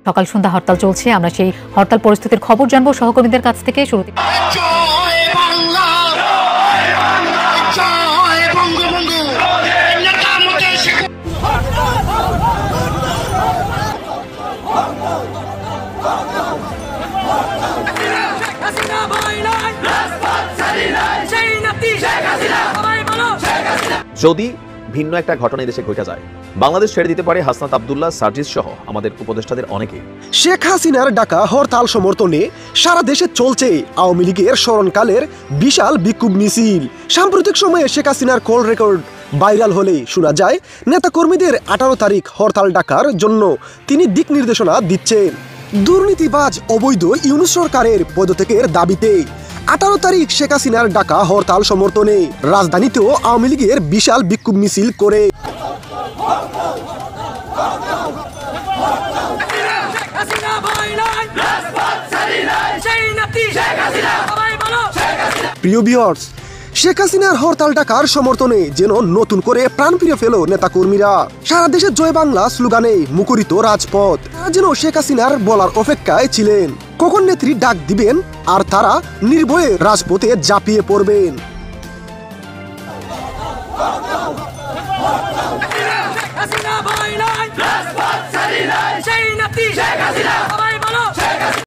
সকাল সন্ধ্যা হরতাল চলছে। আমরা সেই হরতাল পরিস্থিতির খবর জানবো সহকর্মীদের কাছ থেকে। শুরুতে যদি ভিন্ন একটা ঘটনা দেশে ঘটে যায়, বাংলাদেশ ছেড়ে দিতে পারে হাসনাত আব্দুল্লাহ, সার্জিস সহ আমাদের উপদেষ্টাদের অনেকে। শেখ হাসিনার ডাকা হরতাল সমর্থনে সারা দেশে চলছে আওয়ামী লীগের স্মরণকালের বিশাল বিক্ষোভ মিছিল। সাম্প্রতিক সময়ে শেখ হাসিনার কল রেকর্ড ভাইরাল হলে শোনা যায় নেতাকর্মীদের 18 তারিখ হরতাল ডাকার জন্য তিনি দিক নির্দেশনা দিচ্ছেন। দুর্নীতিবাজ অবৈধ ইউনূস সরকারের পদত্যাগের দাবিতে 18 তারিখ শেখ হাসিনার ডাকা হরতাল সমর্থনে রাজধানীতেও আওয়ামী লীগের বিশাল বিক্ষোভ মিছিল করে। প্রিয় ভিউয়ার্স, শেখ হাসিনার হরতাল ডাকার সমর্থনে যেন নতুন করে প্রাণ ফিরে পেল নেতাকর্মীরা। সারা দেশে জয় বাংলা স্লোগানে মুখরিত রাজপথ। তারা যেন শেখ হাসিনার বলার অপেক্ষায় ছিলেন কখন নেত্রী ডাক দিবেন আর তারা নির্ভয়ে রাজপথে ঝাঁপিয়ে পড়বেন। শেখ হাসিনা